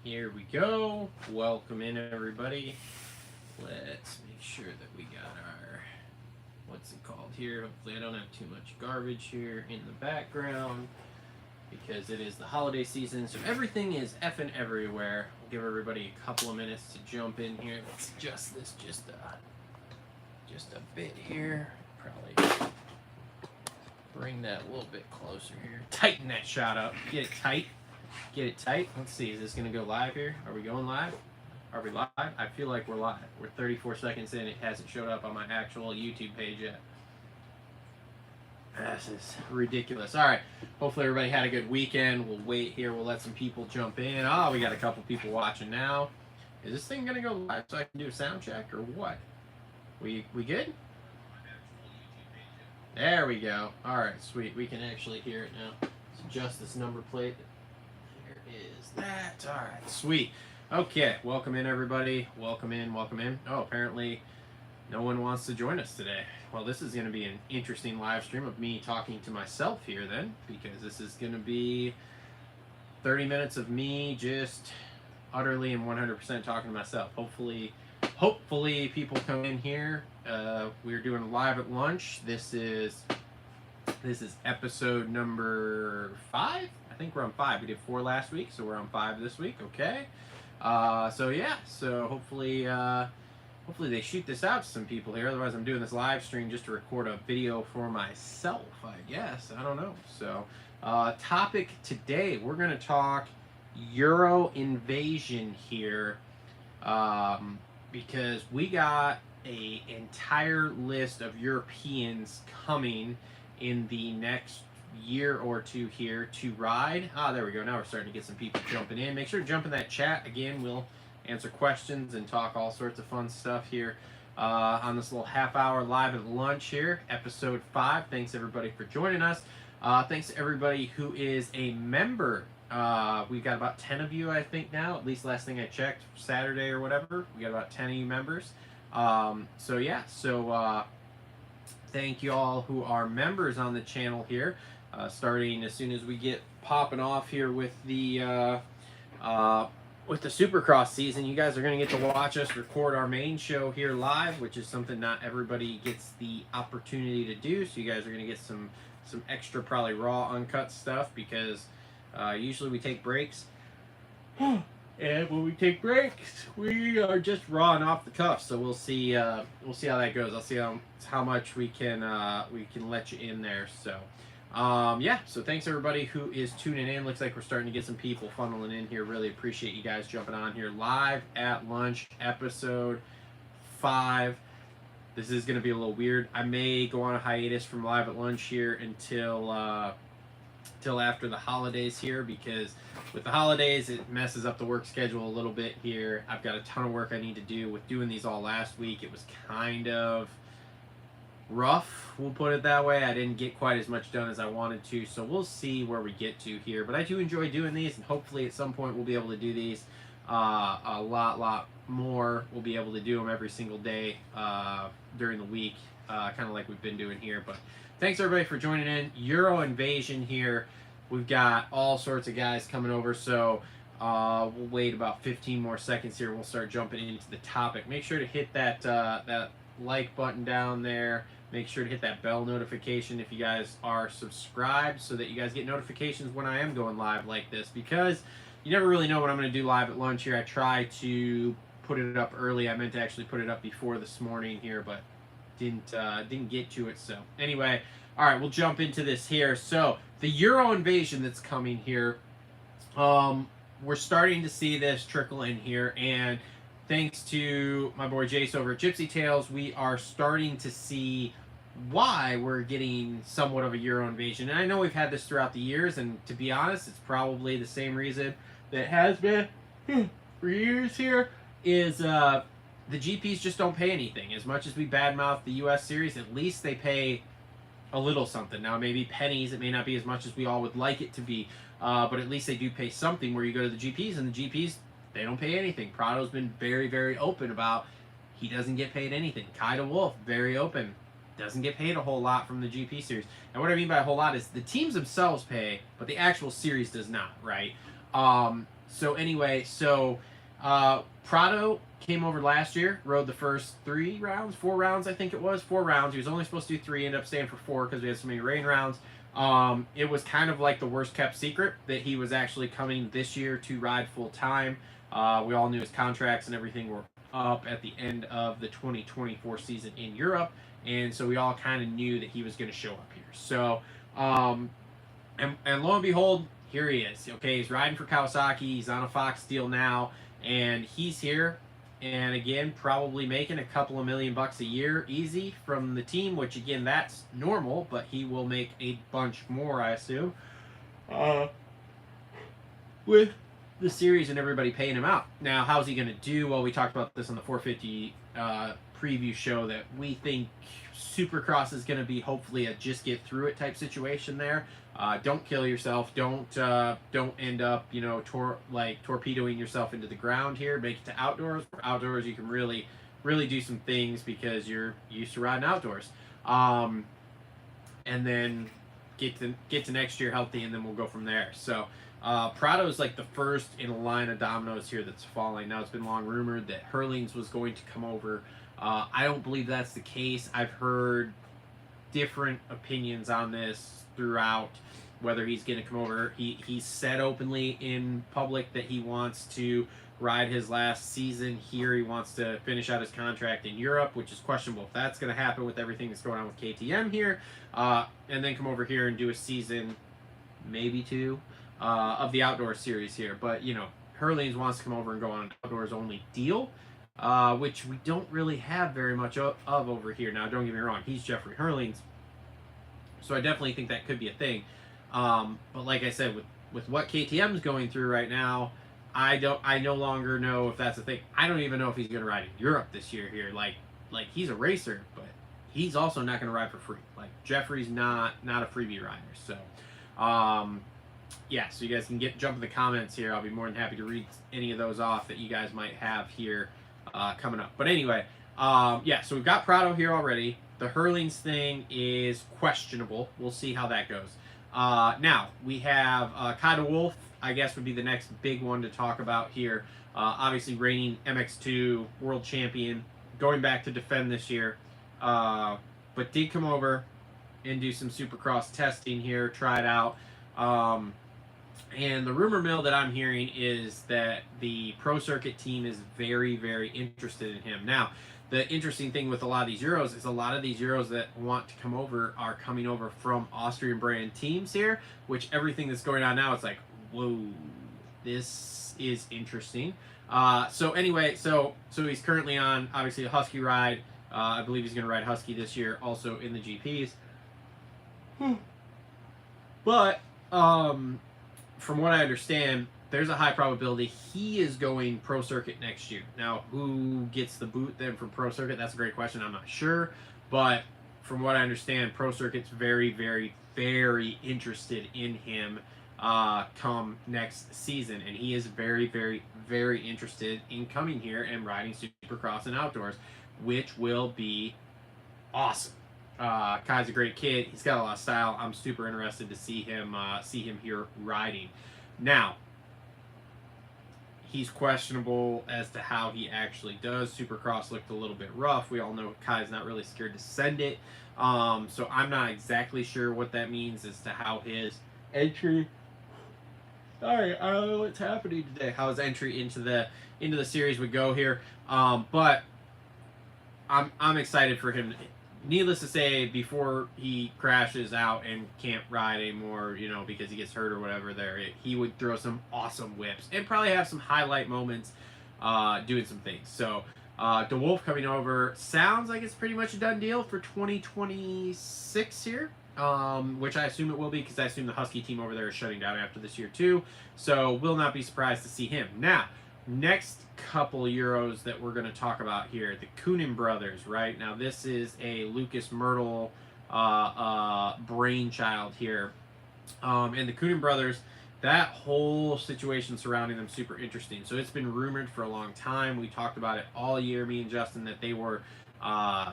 Here we go. Welcome in, everybody. Let's make sure that we got our, what's it called here? Hopefully I don't have too much garbage here in the background because it is the holiday season, so everything is effing everywhere. We'll give everybody a couple of minutes to jump in here. Let's adjust this just a bit here. Probably bring that a little bit closer here. Tighten that shot up. Get it tight. Get it tight. Let's see. Is this going to go live here? Are we going live? Are we live? I feel like we're live. We're 34 seconds in. It hasn't showed up on my actual YouTube page yet. This is ridiculous. All right. Hopefully everybody had a good weekend. We'll wait here. We'll let some people jump in. Oh, we got a couple people watching now. Is this thing going to go live so I can do a sound check or what? We good? There we go. All right, sweet. We can actually hear it now. Let's adjust this number plate. There is that. All right, sweet. Okay, welcome in, everybody. Welcome in, welcome in. Oh, apparently no one wants to join us today. Well, this is going to be an interesting live stream of me talking to myself here then, because this is going to be 30 minutes of me just utterly and 100% talking to myself. Hopefully people come in here. We're doing live at lunch. This is episode number 5. I think we're on 5. We did 4 last week, so we're on 5 this week. Okay. So yeah. So hopefully they shoot this out to some people here. Otherwise, I'm doing this live stream just to record a video for myself, I guess. I don't know. So topic today, we're gonna talk Euro invasion here. Because we got an entire list of Europeans coming in the next year or two here to ride. There we go. Now we're starting to get some people jumping in. Make sure to jump in that chat. Again, we'll answer questions and talk all sorts of fun stuff here on this little half-hour live at lunch here, episode 5. Thanks, everybody, for joining us. Thanks to everybody who is a member. We've got about 10 of you, I think, now. At least last thing I checked, Saturday or whatever. We got about 10 of you members. So yeah, thank you all who are members on the channel here. Starting as soon as we get popping off here with the Supercross season, you guys are going to get to watch us record our main show here live, which is something not everybody gets the opportunity to do. So you guys are going to get some extra, probably raw, uncut stuff because usually we take breaks, and when we take breaks, we are just raw and off the cuff. So we'll see how that goes. I'll see how much we can let you in there. So yeah. So thanks everybody who is tuning in. Looks like we're starting to get some people funneling in here. Really appreciate you guys jumping on here live at lunch, episode 5. This is going to be a little weird. I may go on a hiatus from live at lunch here until after the holidays here, because with the holidays it messes up the work schedule a little bit here. I've got a ton of work I need to do. With doing these all last week, it was kind of rough, we'll put it that way. I didn't get quite as much done as I wanted to, so we'll see where we get to here. But I do enjoy doing these, and hopefully at some point we'll be able to do these a lot more. We'll be able to do them every single day during the week, kind of like we've been doing here. But thanks everybody for joining in. Euro invasion here. We've got all sorts of guys coming over, so we'll wait about 15 more seconds here. We'll start jumping into the topic. Make sure to hit that that like button down there. Make sure to hit that bell notification if you guys are subscribed, so that you guys get notifications when I am going live like this, because you never really know what I'm going to do live at lunch here. I try to put it up early. I meant to actually put it up before this morning here, but didn't get to it. So anyway, all right, we'll jump into this here. So the Euro invasion that's coming here, we're starting to see this trickle in here, and thanks to my boy Jace over at Gypsy Tales, we are starting to see why we're getting somewhat of a Euro invasion. And I know we've had this throughout the years, and to be honest, it's probably the same reason that it has been for years here, is the GPs just don't pay anything. As much as we badmouth the US series, at least they pay a little something. Now, maybe pennies, it may not be as much as we all would like it to be, but at least they do pay something, where you go to the GPs, and the GPs, they don't pay anything. Prado's been very, very open about he doesn't get paid anything. Kai de Wolf, very open. Doesn't get paid a whole lot from the GP series. And what I mean by a whole lot is the teams themselves pay, but the actual series does not, right? So anyway, Prado came over last year, rode the first 4 rounds, I think it was, 4 rounds. He was only supposed to do 3, ended up staying for 4 because we had so many rain rounds. It was kind of like the worst kept secret that he was actually coming this year to ride full time. We all knew his contracts and everything were up at the end of the 2024 season in Europe, and so we all kind of knew that he was going to show up here. So, and lo and behold, here he is. Okay, he's riding for Kawasaki. He's on a Fox deal now, and he's here. And again, probably making a couple of $1 million a year easy from the team, which again, that's normal, but he will make a bunch more, I assume, with the series and everybody paying him out. Now, how's he going to do? Well, we talked about this on the 450 preview show that we think Supercross is going to be hopefully a just get through it type situation there. Don't kill yourself. Don't end up, you know, torpedoing yourself into the ground here. Make it to outdoors. For outdoors, you can really do some things because you're used to riding outdoors. And then get to next year healthy, and then we'll go from there. So Prado is like the first in a line of dominoes here that's falling. Now, it's been long rumored that Herlings was going to come over. I don't believe that's the case. I've heard different opinions on this throughout, whether he's going to come over. He said openly in public that he wants to ride his last season here. He wants to finish out his contract in Europe, which is questionable if that's going to happen with everything that's going on with KTM here, and then come over here and do a season, maybe 2, of the outdoor series here. But, you know, Herlings wants to come over and go on an outdoors only deal, which we don't really have very much of over here. Now, don't get me wrong, he's Jeffrey Herlings, so I definitely think that could be a thing. But like I said, with what KTM is going through right now, I no longer know if that's a thing. I don't even know if he's going to ride in Europe this year here. Like he's a racer, but he's also not going to ride for free. Like, Jeffrey's not a freebie rider. So, yeah, so you guys can jump in the comments here. I'll be more than happy to read any of those off that you guys might have here coming up. But anyway, yeah, so we've got Prado here already. The Herlings thing is questionable. We'll see how that goes. Now, we have Kyle Wolf, I guess, would be the next big one to talk about here. Obviously, reigning MX2 world champion, going back to defend this year, but did come over and do some Supercross testing here, try it out. And the rumor mill that I'm hearing is that the Pro Circuit team is very, very interested in him. Now, the interesting thing with a lot of these Euros is a lot of these Euros that want to come over are coming over from Austrian brand teams here, which everything that's going on now, it's like, whoa, this is interesting. So anyway, so he's currently on, obviously, a Husky ride. I believe he's going to ride Husky this year, also in the GPs. But, from what I understand, there's a high probability he is going Pro Circuit next year. Now, who gets the boot then from Pro Circuit? That's a great question. I'm not sure. But from what I understand, Pro Circuit's very, very, very interested in him come next season. And he is very, very, very interested in coming here and riding Supercross and outdoors, which will be awesome. Kai's a great kid. He's got a lot of style. I'm super interested to see him here riding. Now, he's questionable as to how he actually does. Supercross looked a little bit rough. We all know Kai's not really scared to send it. So I'm not exactly sure what that means as to how his entry. Sorry, I don't know what's happening today. How his entry into the series would go here. But I'm excited for him. Needless to say, before he crashes out and can't ride anymore, you know, because he gets hurt or whatever, he would throw some awesome whips and probably have some highlight moments doing some things. So, DeWolf coming over sounds like it's pretty much a done deal for 2026 here, which I assume it will be, because I assume the Husky team over there is shutting down after this year too. So, will not be surprised to see him. Now, next couple Euros that we're going to talk about here, the Coonan brothers, right? Now, this is a Lucas Myrtle brainchild here. And the Coonan brothers, that whole situation surrounding them, super interesting. So it's been rumored for a long time. We talked about it all year, me and Justin, that they were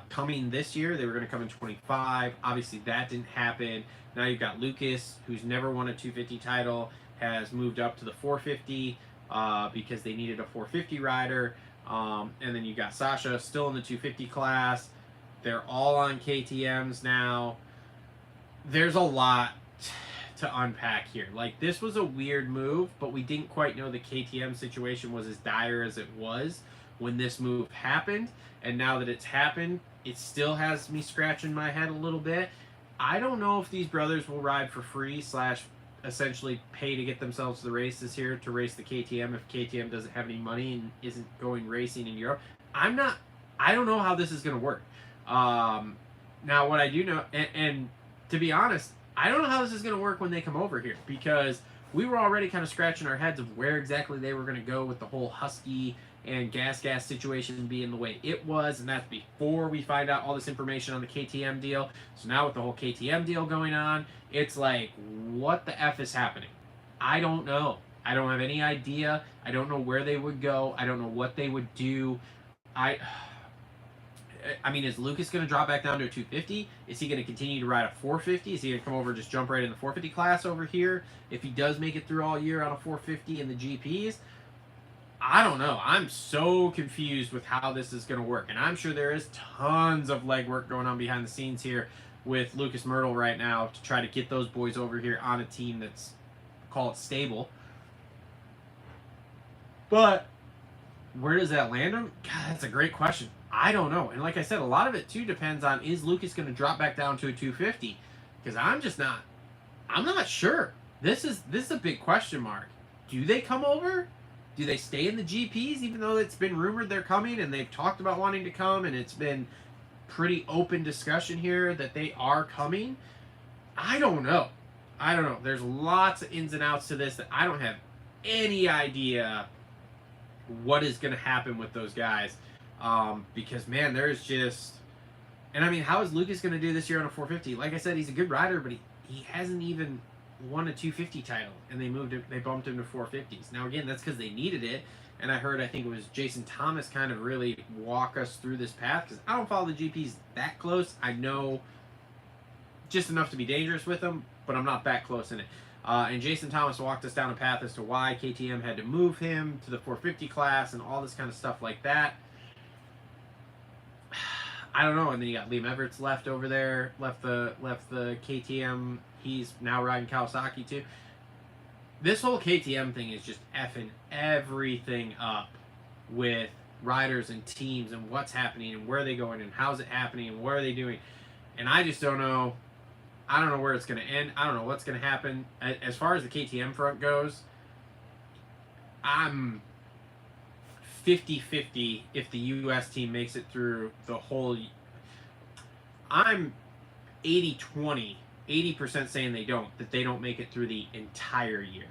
coming this year. They were going to come in 25. Obviously, that didn't happen. Now you've got Lucas, who's never won a 250 title, has moved up to the 450. because they needed a 450 rider. And then you got Sasha still in the 250 class. They're all on KTMs now. There's a lot to unpack here. Like, this was a weird move, but we didn't quite know the KTM situation was as dire as it was when this move happened. And now that it's happened, it still has me scratching my head a little bit. I don't know if these brothers will ride for free / essentially pay to get themselves to the races here to race the KTM if KTM doesn't have any money and isn't going racing in Europe. I don't know how this is going to work. Now, what I do know, and to be honest, I don't know how this is going to work when they come over here, because we were already kind of scratching our heads of where exactly they were going to go with the whole Husky and gas situation being the way it was, and that's before we find out all this information on the KTM deal. So now with the whole KTM deal going on, it's like, what the F is happening? I don't know. I don't have any idea. I don't know where they would go. I don't know what they would do. I mean, is Lucas going to drop back down to a 250? Is he going to continue to ride a 450? Is he going to come over and just jump right in the 450 class over here if he does make it through all year on a 450 in the GPs? I don't know. I'm so confused with how this is going to work. And I'm sure there is tons of legwork going on behind the scenes here with Lucas Myrtle right now to try to get those boys over here on a team that's, call it, stable. But where does that land him? God, that's a great question. I don't know. And like I said, a lot of it too depends on, is Lucas going to drop back down to a 250? Because I'm not sure. This is a big question mark. Do they come over? Do they stay in the GPs, even though it's been rumored they're coming and they've talked about wanting to come, and it's been pretty open discussion here that they are coming? I don't know. There's lots of ins and outs to this that I don't have any idea what is going to happen with those guys. Because, man, there's just... And, I mean, how is Lucas going to do this year on a 450? Like I said, he's a good rider, but he hasn't even won a 250 title, and they bumped him to 450s. Now, again, that's because they needed it, and I think it was Jason Thomas kind of really walk us through this path, because I don't follow the GPs that close. I know just enough to be dangerous with them, but I'm not that close in it. And Jason Thomas walked us down a path as to why KTM had to move him to the 450 class and all this kind of stuff like that. I don't know. And then you got Liam Everett's left over there, left the KTM. He's now riding Kawasaki too. This whole KTM thing is just effing everything up with riders and teams and what's happening and where are they going and how's it happening and what are they doing. And I just don't know. I don't know where it's going to end. I don't know what's going to happen. As far as the KTM front goes, I'm 50-50 if the U.S. team makes it through the whole... I'm 80-20, 80% saying that they don't make it through the entire year.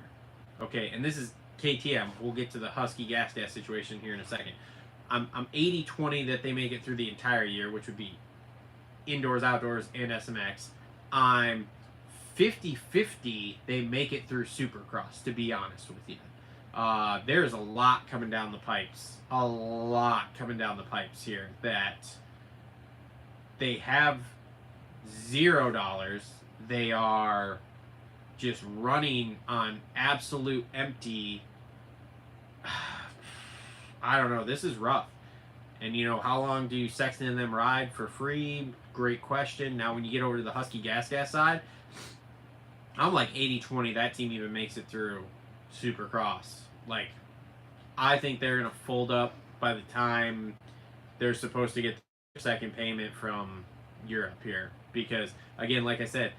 Okay, and this is KTM. We'll get to the Husky gas situation here in a second. I'm 80-20 that they make it through the entire year, which would be indoors, outdoors, and SMX. I'm 50-50 they make it through Supercross, to be honest with you. There's a lot coming down the pipes. A lot coming down the pipes here that they have $0. They are just running on absolute empty. I don't know. This is rough. And, you know, how long do Sexton and them ride for free? Great question. Now, when you get over to the Husky gas side, I'm like 80-20. That team even makes it through Supercross. Like, I think they're going to fold up by the time they're supposed to get their second payment from Europe here. Because, again, like I said,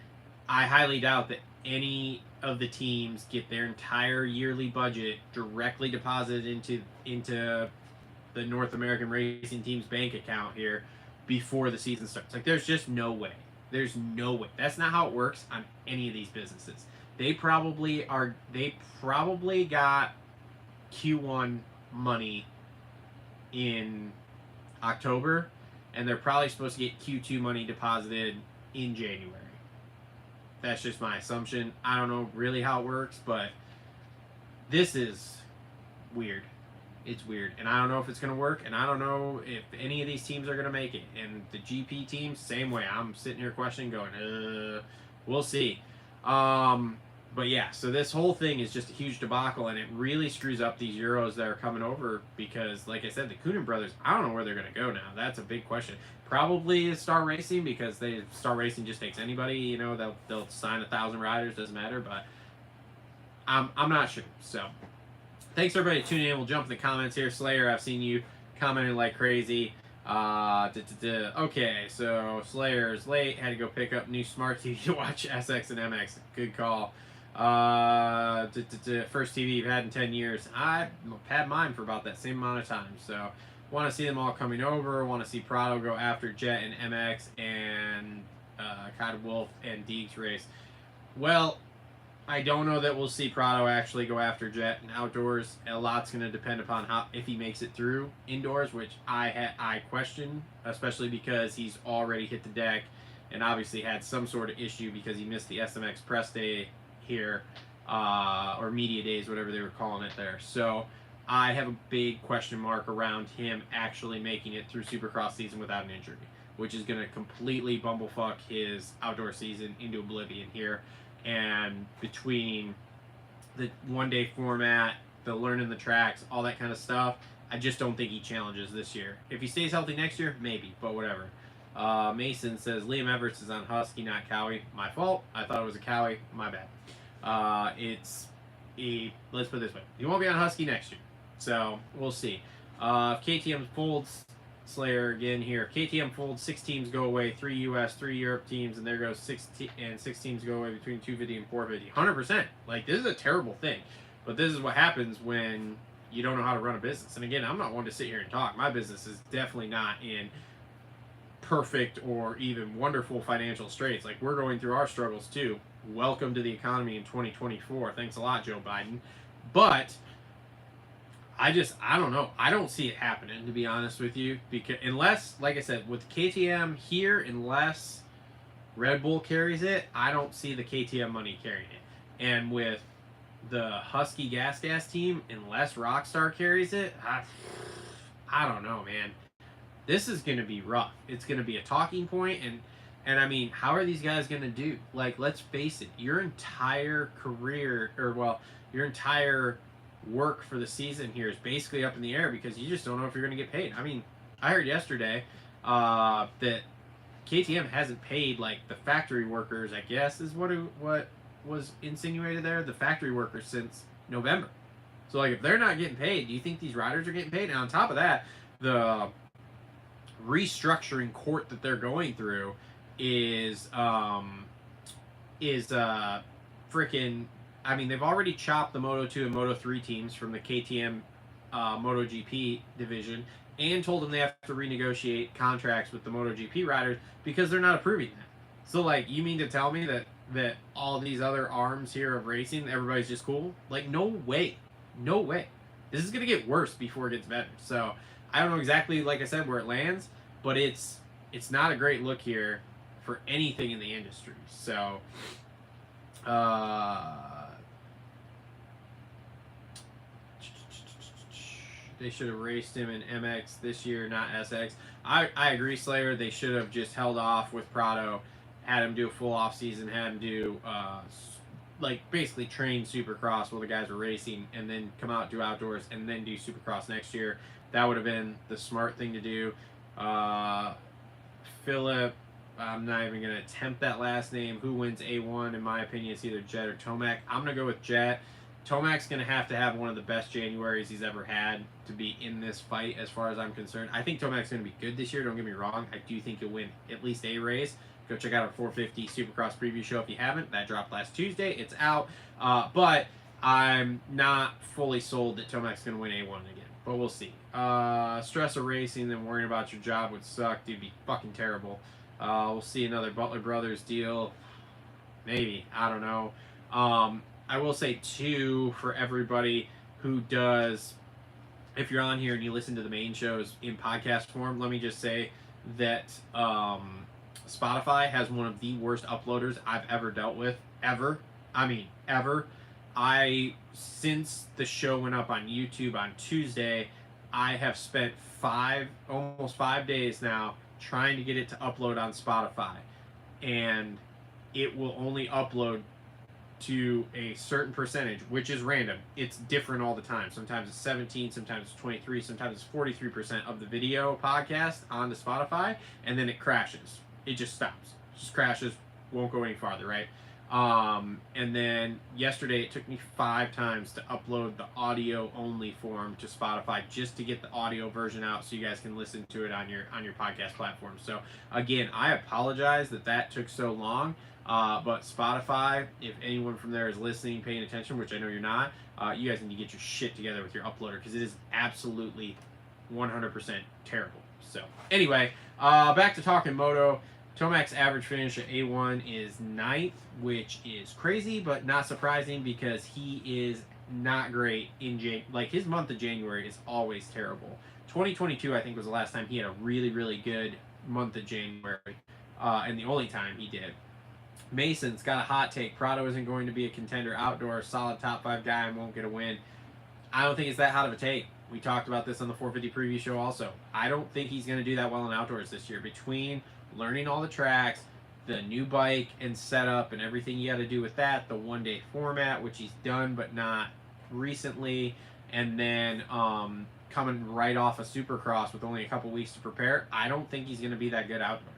I highly doubt that any of the teams get their entire yearly budget directly deposited into the North American Racing Team's bank account here before the season starts. Like, there's just no way. There's no way. That's not how it works on any of these businesses. They probably got Q1 money in October, and they're probably supposed to get Q2 money deposited in January. That's just my assumption. I don't know really how it works, but this is weird. It's weird, and I don't know if it's going to work, and I don't know if any of these teams are going to make it. And the GP teams, same way. I'm sitting here questioning, going, we'll see. But yeah, so this whole thing is just a huge debacle, and it really screws up these Euros that are coming over because, like I said, the Coonan brothers, I don't know where they're going to go now. That's a big question. Probably Star Racing, because Star Racing just takes anybody. You know, they'll sign 1,000 riders, doesn't matter. But I'm not sure. So thanks everybody tuning in. We'll jump in the comments here. Slayer, I've seen you commenting like crazy. Okay, so Slayer's late. Had to go pick up new smart TV to watch SX and MX. Good call. First TV you've had in 10 years. I've had mine for about that same amount of time. So want to see them all coming over. Want to see Prado go after Jet and MX and Cod Wolf and Deeks race. Well, I don't know that we'll see Prado actually go after Jet in outdoors. A lot's going to depend upon if he makes it through indoors, which I question, especially because he's already hit the deck and obviously had some sort of issue because he missed the SMX press day here, or media days, whatever they were calling it there. So I have a big question mark around him actually making it through Supercross season without an injury, which is going to completely bumblefuck his outdoor season into oblivion here. And between the one-day format, the learning the tracks, all that kind of stuff, I just don't think he challenges this year. If he stays healthy next year, maybe, but whatever. Mason says Liam Everts is on Husky, not Cowie. My fault. I thought it was a Cowie. My bad. Let's put it this way. He won't be on Husky next year. So we'll see. If KTM folds, Slayer again here. If KTM folds, 6 teams go away, 3 US, 3 Europe teams, and there goes 6 teams go away between 250 and 450. 100%. Like, this is a terrible thing. But this is what happens when you don't know how to run a business. And again, I'm not one to sit here and talk. My business is definitely not in perfect or even wonderful financial straits. Like, we're going through our struggles too. Welcome to the economy in 2024. Thanks a lot, Joe Biden. But I don't know. I don't see it happening, to be honest with you, because unless, like I said, with KTM here, unless Red Bull carries it, I don't see the KTM money carrying it. And with the Husky Gas team, unless Rockstar carries it, I don't know, man. This is going to be rough. It's going to be a talking point, and I mean, how are these guys going to do? Like, let's face it, your entire career, or well, your entire work for the season here is basically up in the air because you just don't know if you're going to get paid. I mean, I heard yesterday that KTM hasn't paid, like, the factory workers, I guess is what was insinuated there, the factory workers since November. So, like, if they're not getting paid, do you think these riders are getting paid? And on top of that, the restructuring court that they're going through is freaking, I mean, they've already chopped the Moto2 and Moto3 teams from the KTM MotoGP division and told them they have to renegotiate contracts with the MotoGP riders because they're not approving that. So, like, you mean to tell me that all these other arms here of racing, everybody's just cool? Like, no way. No way. This is going to get worse before it gets better. So, I don't know exactly, like I said, where it lands, but it's not a great look here for anything in the industry. So, they should have raced him in MX this year, not SX. I agree, Slayer. They should have just held off with Prado, had him do a full off season, had him do like basically train Supercross while the guys were racing, and then come out, do outdoors, and then do Supercross next year. That would have been the smart thing to do. Philip, I'm not even going to attempt that last name. Who wins A1? In my opinion, it's either Jet or Tomac. I'm going to go with Jet. Tomac's going to have one of the best Januaries he's ever had to be in this fight as far as I'm concerned. I think Tomac's going to be good this year, don't get me wrong. I do think he'll win at least a race. Go check out our 450 Supercross preview show if you haven't. That dropped last Tuesday. It's out. But I'm not fully sold that Tomac's going to win A1 again. But we'll see. Stress of racing and worrying about your job would suck. Dude, be fucking terrible. We'll see another Butler Brothers deal. Maybe. I don't know. I will say, too, for everybody who does, if you're on here and you listen to the main shows in podcast form, let me just say that Spotify has one of the worst uploaders I've ever dealt with. Ever. I mean, ever. Since the show went up on YouTube on Tuesday, I have spent almost 5 days now trying to get it to upload on Spotify. And it will only upload to a certain percentage, which is random. It's different all the time. Sometimes it's 17, sometimes it's 23, sometimes it's 43% of the video podcast onto Spotify, and then it crashes. It just stops. It just crashes, won't go any farther, right? And then yesterday it took me 5 times to upload the audio only form to Spotify just to get the audio version out so you guys can listen to it on your podcast platform. So again, I apologize that took so long. But Spotify, if anyone from there is listening, paying attention, which I know you're not, you guys need to get your shit together with your uploader because it is absolutely 100% terrible. So anyway, back to talking moto. Tomac's average finish at A1 is 9th, which is crazy, but not surprising because he is not great in like his month of January is always terrible. 2022, I think, was the last time he had a really, really good month of January, and the only time he did. Mason's got a hot take. Prado isn't going to be a contender outdoors, solid top 5 guy and won't get a win. I don't think it's that hot of a take. We talked about this on the 450 preview show also. I don't think he's going to do that well in outdoors this year. Between learning all the tracks, the new bike and setup and everything you got to do with that, the one-day format, which he's done but not recently, and then coming right off a Supercross with only a couple weeks to prepare, I don't think he's going to be that good outdoors.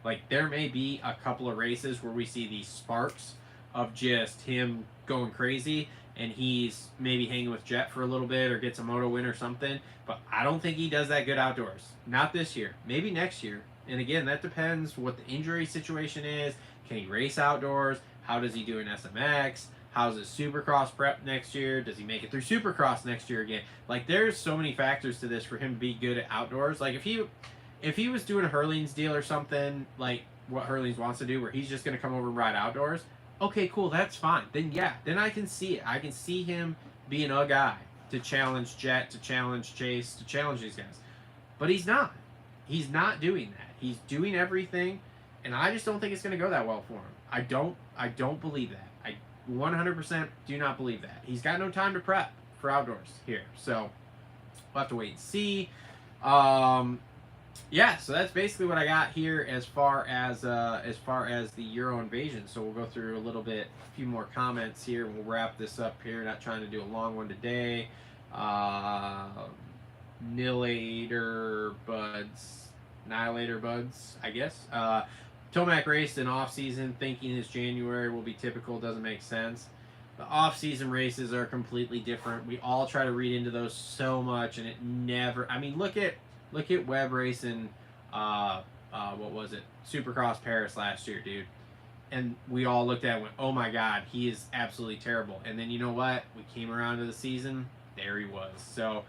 Like, there may be a couple of races where we see these sparks of just him going crazy and he's maybe hanging with Jet for a little bit or gets a moto win or something, but I don't think he does that good outdoors. Not this year. Maybe next year. And again, that depends what the injury situation is. Can he race outdoors? How does he do in SMX? How's his Supercross prep next year? Does he make it through Supercross next year again? Like, there's so many factors to this for him to be good at outdoors. Like, if he was doing a Hurlings deal or something, like what Hurlings wants to do, where he's just going to come over and ride outdoors, okay, cool, that's fine. Then, yeah, then I can see it. I can see him being a guy to challenge Jet, to challenge Chase, to challenge these guys. But he's not. He's not doing that. He's doing everything, and I just don't think it's going to go that well for him. I don't believe that. I 100% do not believe that. He's got no time to prep for outdoors here. So, we'll have to wait and see. Yeah, so that's basically what I got here as far as the Euro invasion. So we'll go through a few more comments here, and we'll wrap this up here. Not trying to do a long one today. Annihilator Buds, I guess. Tomac raced in off season, thinking his January will be typical. Doesn't make sense. The off-season races are completely different. We all try to read into those so much, and it never. I mean, look at Webb racing, what was it? Supercross Paris last year, dude. And we all looked at it and went, oh my God, he is absolutely terrible. And then you know what? We came around to the season, there he was. So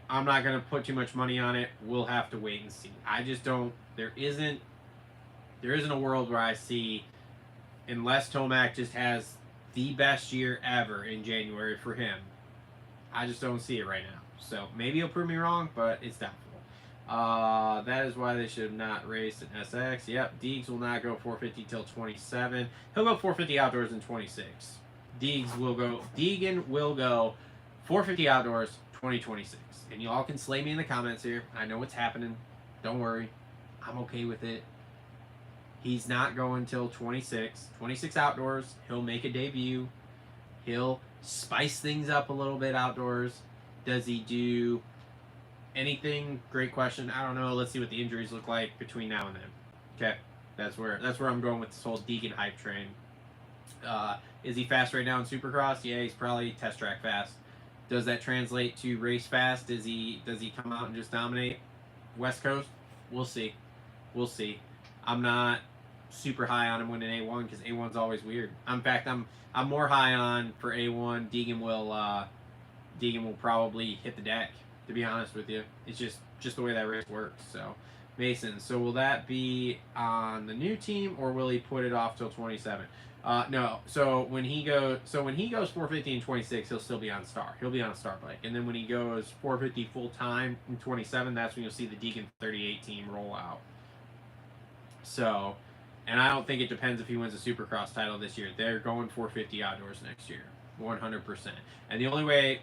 I'm not going to put too much money on it. We'll have to wait and see. I just don't, there isn't a world where I see, unless Tomac just has the best year ever in January for him, I just don't see it right now. So maybe he'll prove me wrong, but it's doubtful. That is why they should not race in SX. Yep, Deegs will not go 450 till 27. He'll go 450 outdoors in 26. Deegan will go 450 outdoors 2026. And you all can slay me in the comments here. I know what's happening. Don't worry. I'm okay with it. He's not going till 26. 26 outdoors. He'll make a debut. He'll spice things up a little bit outdoors. Does he do anything? Great question. I don't know. Let's see what the injuries look like between now and then. Okay, that's where I'm going with this whole Deegan hype train. Is he fast right now in Supercross? Yeah, he's probably test track fast. Does that translate to race fast? Does he come out and just dominate West Coast? We'll see. We'll see. I'm not super high on him winning A1 because A1's always weird. In fact, I'm more high on for A1. Deegan will probably hit the deck, to be honest with you. It's just the way that race works. So Mason, so will that be on the new team or will he put it off till 27? No. So when he goes 450 and 26, he'll still be on Star. He'll be on a Star bike. And then when he goes 450 full time in 27, that's when you'll see the Deegan 38 team roll out. So, and I don't think it depends if he wins a Supercross title this year. They're going 450 outdoors next year, 100%. And the only way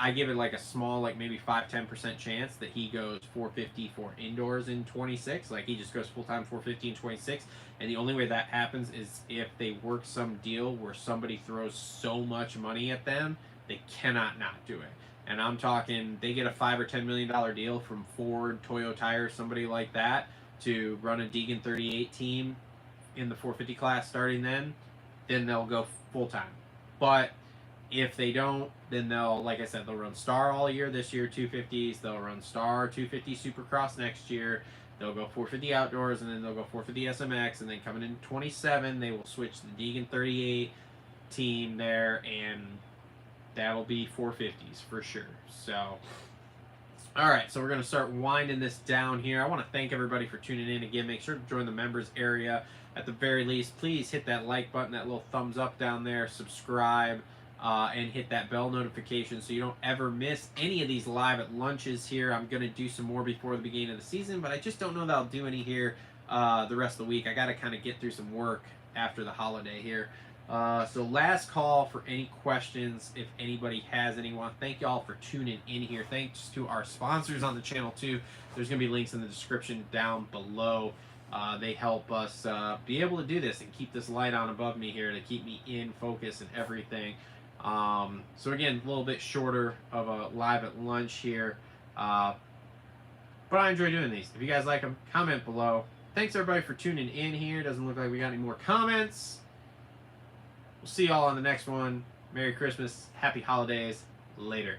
I give it like a small, like maybe 5-10% chance that he goes 450 for indoors in 26. Like he just goes full time 450 in 26. And the only way that happens is if they work some deal where somebody throws so much money at them, they cannot not do it. And I'm talking, they get a $5 or $10 million deal from Ford, Toyo Tire, somebody like that, to run a Deegan 38 team in the 450 class starting then they'll go full time. But if they don't, then they'll, like I said, they'll run Star all year this year, 250s. They'll run Star 250 Supercross next year. They'll go 450 outdoors, and then they'll go 450 SMX. And then coming in 27, they will switch the Deegan 38 team there, and that'll be 450s for sure. So, all right, so we're going to start winding this down here. I want to thank everybody for tuning in again. Make sure to join the members area. At the very least, please hit that like button, that little thumbs up down there, subscribe. And hit that bell notification so you don't ever miss any of these live at lunches here. I'm going to do some more before the beginning of the season, but I just don't know that I'll do any here the rest of the week. I got to kind of get through some work after the holiday here. So last call for any questions, if anybody has anyone. Thank y'all for tuning in here. Thanks to our sponsors on the channel too. There's going to be links in the description down below. They help us be able to do this and keep this light on above me here to keep me in focus and everything. So again, a little bit shorter of a live at lunch here, but I enjoy doing these. If you guys like them, comment below. Thanks everybody for tuning in here. Doesn't look like we got any more comments. We'll see y'all on the next one. Merry Christmas, Happy Holidays, later.